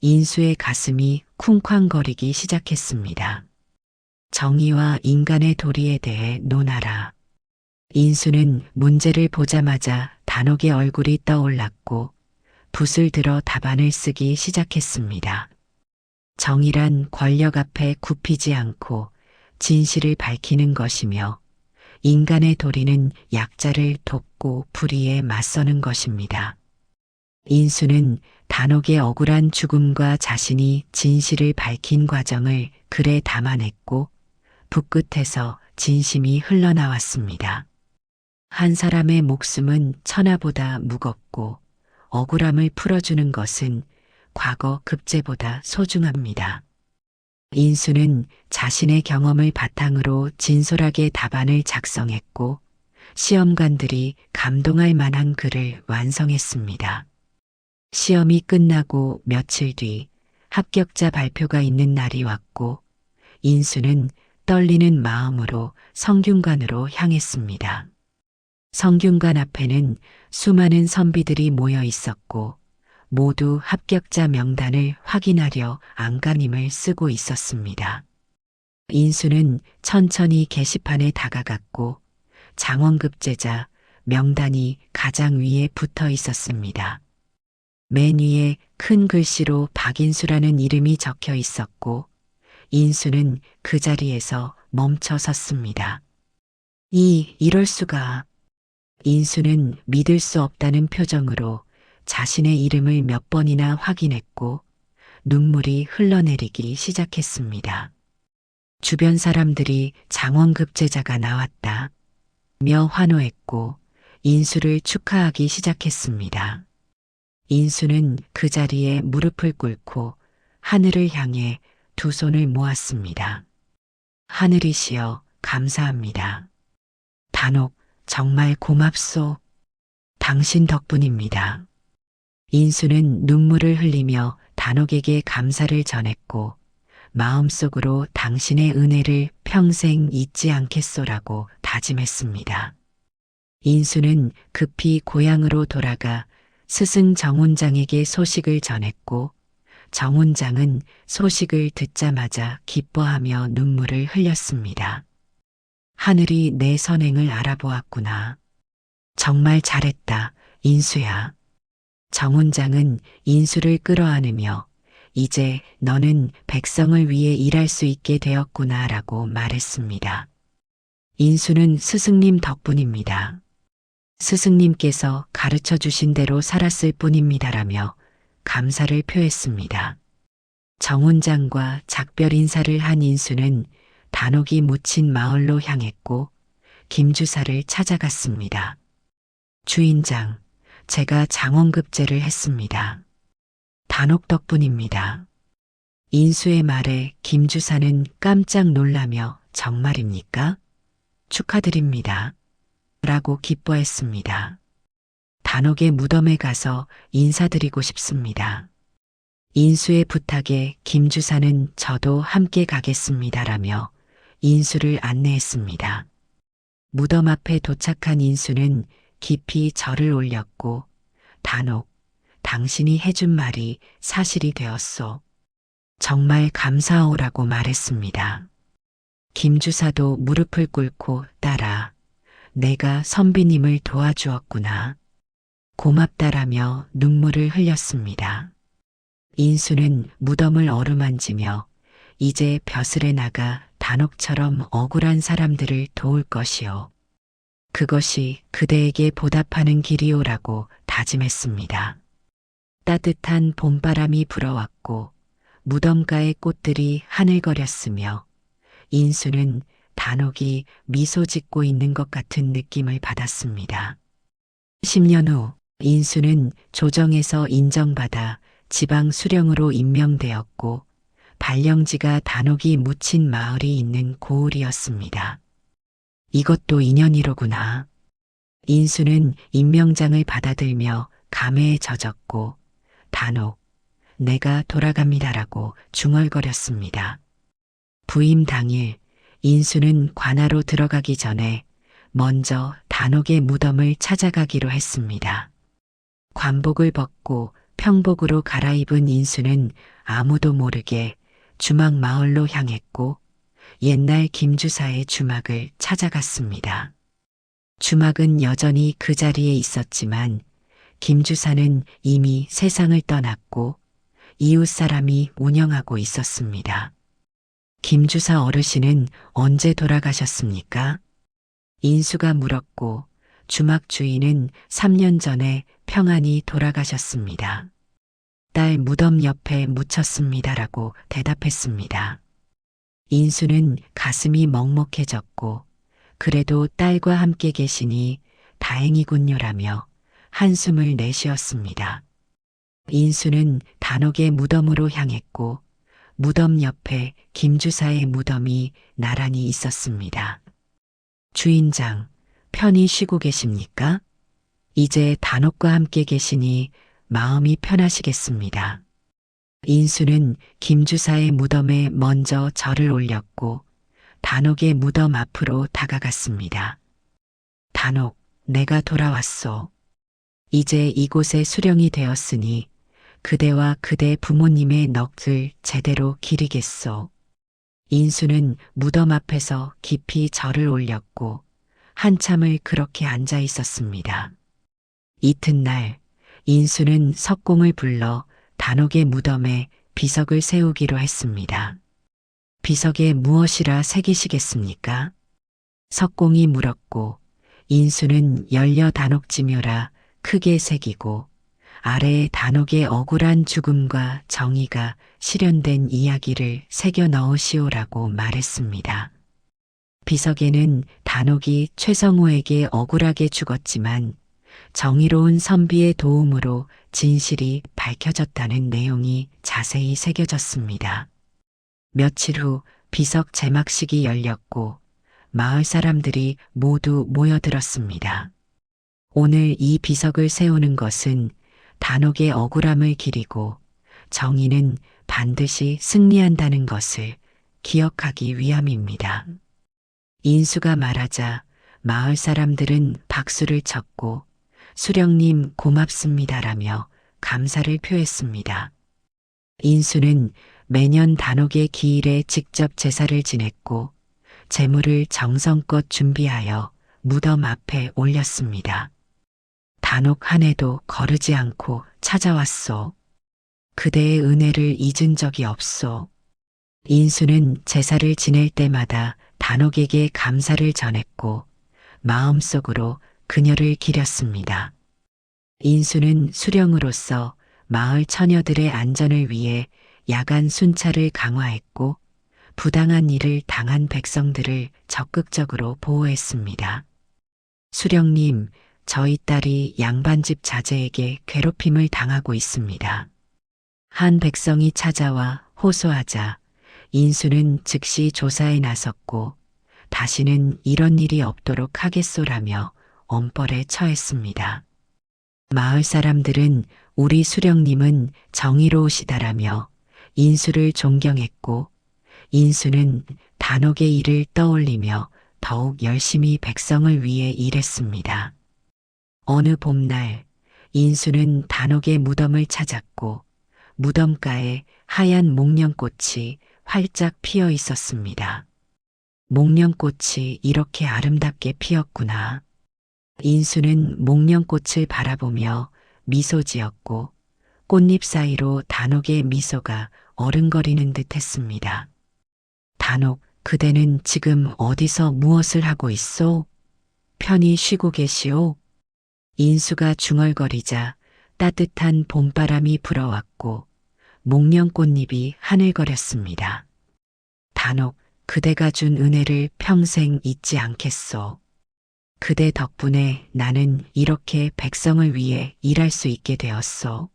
인수의 가슴이 쿵쾅거리기 시작했습니다. 정의와 인간의 도리에 대해 논하라. 인수는 문제를 보자마자 단옥의 얼굴이 떠올랐고 붓을 들어 답안을 쓰기 시작했습니다. 정의란 권력 앞에 굽히지 않고 진실을 밝히는 것이며 인간의 도리는 약자를 돕고 불의에 맞서는 것입니다. 인수는 단옥의 억울한 죽음과 자신이 진실을 밝힌 과정을 글에 담아냈고 붓끝에서 진심이 흘러나왔습니다. 한 사람의 목숨은 천하보다 무겁고 억울함을 풀어주는 것은 과거 급제보다 소중합니다. 인수는 자신의 경험을 바탕으로 진솔하게 답안을 작성했고 시험관들이 감동할 만한 글을 완성했습니다. 시험이 끝나고 며칠 뒤 합격자 발표가 있는 날이 왔고 인수는 떨리는 마음으로 성균관으로 향했습니다. 성균관 앞에는 수많은 선비들이 모여 있었고 모두 합격자 명단을 확인하려 안간힘을 쓰고 있었습니다. 인수는 천천히 게시판에 다가갔고 장원급제자 명단이 가장 위에 붙어 있었습니다. 맨 위에 큰 글씨로 박인수라는 이름이 적혀 있었고 인수는 그 자리에서 멈춰 섰습니다. 이럴 수가. 인수는 믿을 수 없다는 표정으로 자신의 이름을 몇 번이나 확인했고 눈물이 흘러내리기 시작했습니다. 주변 사람들이 장원급제자가 나왔다 며 환호했고 인수를 축하하기 시작했습니다. 인수는 그 자리에 무릎을 꿇고 하늘을 향해 두 손을 모았습니다. 하늘이시여 감사합니다. 단옥 정말 고맙소. 당신 덕분입니다. 인수는 눈물을 흘리며 단옥에게 감사를 전했고 마음속으로 당신의 은혜를 평생 잊지 않겠소라고 다짐했습니다. 인수는 급히 고향으로 돌아가 스승 정훈장에게 소식을 전했고 정훈장은 소식을 듣자마자 기뻐하며 눈물을 흘렸습니다. 하늘이 내 선행을 알아보았구나. 정말 잘했다, 인수야. 정훈장은 인수를 끌어안으며 이제 너는 백성을 위해 일할 수 있게 되었구나라고 말했습니다. 인수는 스승님 덕분입니다. 스승님께서 가르쳐 주신 대로 살았을 뿐입니다라며 감사를 표했습니다. 정훈장과 작별 인사를 한 인수는 단옥이 묻힌 마을로 향했고 김주사를 찾아갔습니다. 주인장, 제가 장원급제를 했습니다. 단옥 덕분입니다. 인수의 말에 김주사는 깜짝 놀라며 정말입니까? 축하드립니다. 라고 기뻐했습니다. 단옥의 무덤에 가서 인사드리고 싶습니다. 인수의 부탁에 김주사는 저도 함께 가겠습니다라며 인수를 안내했습니다. 무덤 앞에 도착한 인수는 깊이 절을 올렸고 단옥, 당신이 해준 말이 사실이 되었소. 정말 감사하오라고 말했습니다. 김주사도 무릎을 꿇고 따라 내가 선비님을 도와주었구나. 고맙다라며 눈물을 흘렸습니다. 인수는 무덤을 어루만지며 이제 벼슬에 나가 단옥처럼 억울한 사람들을 도울 것이요. 그것이 그대에게 보답하는 길이오라고 다짐했습니다. 따뜻한 봄바람이 불어왔고 무덤가의 꽃들이 하늘거렸으며 인수는 단옥이 미소 짓고 있는 것 같은 느낌을 받았습니다. 10년 후 인수는 조정에서 인정받아 지방 수령으로 임명되었고 발령지가 단옥이 묻힌 마을이 있는 고을이었습니다. 이것도 인연이로구나. 인수는 임명장을 받아들며 감회에 젖었고 단옥, 내가 돌아갑니다라고 중얼거렸습니다. 부임 당일 인수는 관하로 들어가기 전에 먼저 단옥의 무덤을 찾아가기로 했습니다. 관복을 벗고 평복으로 갈아입은 인수는 아무도 모르게 주막 마을로 향했고 옛날 김주사의 주막을 찾아갔습니다. 주막은 여전히 그 자리에 있었지만 김주사는 이미 세상을 떠났고 이웃 사람이 운영하고 있었습니다. 김주사 어르신은 언제 돌아가셨습니까? 인수가 물었고 주막 주인은 3년 전에 평안히 돌아가셨습니다. 딸 무덤 옆에 묻혔습니다라고 대답했습니다. 인수는 가슴이 먹먹해졌고 그래도 딸과 함께 계시니 다행이군요라며 한숨을 내쉬었습니다. 인수는 단옥의 무덤으로 향했고 무덤 옆에 김주사의 무덤이 나란히 있었습니다. 주인장, 편히 쉬고 계십니까? 이제 단옥과 함께 계시니 마음이 편하시겠습니다. 인수는 김주사의 무덤에 먼저 절을 올렸고 단옥의 무덤 앞으로 다가갔습니다. 단옥, 내가 돌아왔소. 이제 이곳에 수령이 되었으니 그대와 그대 부모님의 넋을 제대로 기리겠소. 인수는 무덤 앞에서 깊이 절을 올렸고 한참을 그렇게 앉아 있었습니다. 이튿날 인수는 석공을 불러 단옥의 무덤에 비석을 세우기로 했습니다. 비석에 무엇이라 새기시겠습니까? 석공이 물었고 인수는 열려 단옥지묘라 크게 새기고 아래에 단옥의 억울한 죽음과 정의가 실현된 이야기를 새겨 넣으시오라고 말했습니다. 비석에는 단옥이 최성호에게 억울하게 죽었지만 정의로운 선비의 도움으로 진실이 밝혀졌다는 내용이 자세히 새겨졌습니다. 며칠 후 비석 제막식이 열렸고 마을 사람들이 모두 모여들었습니다. 오늘 이 비석을 세우는 것은 단옥의 억울함을 기리고 정의는 반드시 승리한다는 것을 기억하기 위함입니다. 인수가 말하자 마을 사람들은 박수를 쳤고 수령님 고맙습니다라며 감사를 표했습니다. 인수는 매년 단옥의 기일에 직접 제사를 지냈고 제물을 정성껏 준비하여 무덤 앞에 올렸습니다. 단옥 한 해도 거르지 않고 찾아왔소. 그대의 은혜를 잊은 적이 없소. 인수는 제사를 지낼 때마다 단옥에게 감사를 전했고 마음속으로 그녀를 기렸습니다. 인수는 수령으로서 마을 처녀들의 안전을 위해 야간 순찰을 강화했고 부당한 일을 당한 백성들을 적극적으로 보호했습니다. 수령님, 저희 딸이 양반집 자제에게 괴롭힘을 당하고 있습니다. 한 백성이 찾아와 호소하자 인수는 즉시 조사에 나섰고 다시는 이런 일이 없도록 하겠소라며 엄벌에 처했습니다. 마을 사람들은 우리 수령님은 정의로우시다라며 인수를 존경했고 인수는 단옥의 일을 떠올리며 더욱 열심히 백성을 위해 일했습니다. 어느 봄날 인수는 단옥의 무덤을 찾았고 무덤가에 하얀 목련꽃이 활짝 피어 있었습니다. 목련꽃이 이렇게 아름답게 피었구나. 인수는 목련꽃을 바라보며 미소 지었고 꽃잎 사이로 단옥의 미소가 어른거리는 듯 했습니다. 단옥, 그대는 지금 어디서 무엇을 하고 있소? 편히 쉬고 계시오? 인수가 중얼거리자 따뜻한 봄바람이 불어왔고 목련꽃잎이 하늘거렸습니다. 단옥, 그대가 준 은혜를 평생 잊지 않겠소. 그대 덕분에 나는 이렇게 백성을 위해 일할 수 있게 되었소.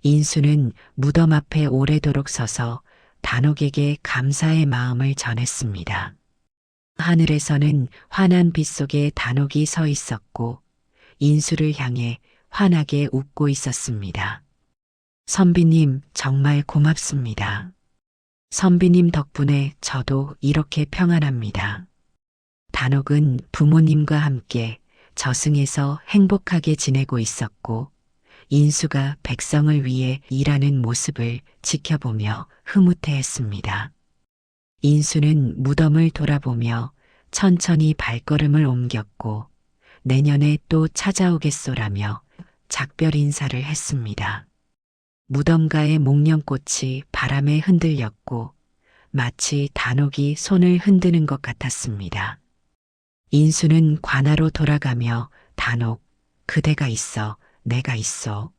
인수는 무덤 앞에 오래도록 서서 단옥에게 감사의 마음을 전했습니다. 하늘에서는 환한 빛 속에 단옥이 서 있었고 인수를 향해 환하게 웃고 있었습니다. 선비님, 정말 고맙습니다. 선비님 덕분에 저도 이렇게 평안합니다. 단옥은 부모님과 함께 저승에서 행복하게 지내고 있었고 인수가 백성을 위해 일하는 모습을 지켜보며 흐뭇해했습니다. 인수는 무덤을 돌아보며 천천히 발걸음을 옮겼고 내년에 또 찾아오겠소라며 작별 인사를 했습니다. 무덤가의 목련꽃이 바람에 흔들렸고 마치 단옥이 손을 흔드는 것 같았습니다. 인수는 관아로 돌아가며 단옥, 그대가 있어, 내가 있어.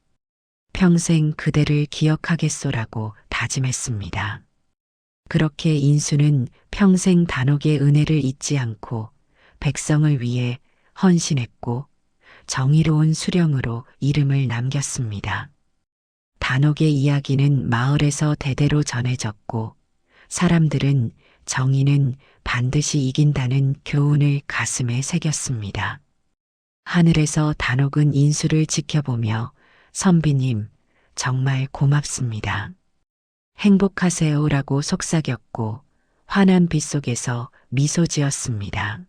평생 그대를 기억하겠소라고 다짐했습니다. 그렇게 인수는 평생 단옥의 은혜를 잊지 않고 백성을 위해 헌신했고 정의로운 수령으로 이름을 남겼습니다. 단옥의 이야기는 마을에서 대대로 전해졌고 사람들은 정의는 반드시 이긴다는 교훈을 가슴에 새겼습니다. 하늘에서 단옥은 인수를 지켜보며 선비님, 정말 고맙습니다. 행복하세요라고 속삭였고 환한 빛 속에서 미소 지었습니다.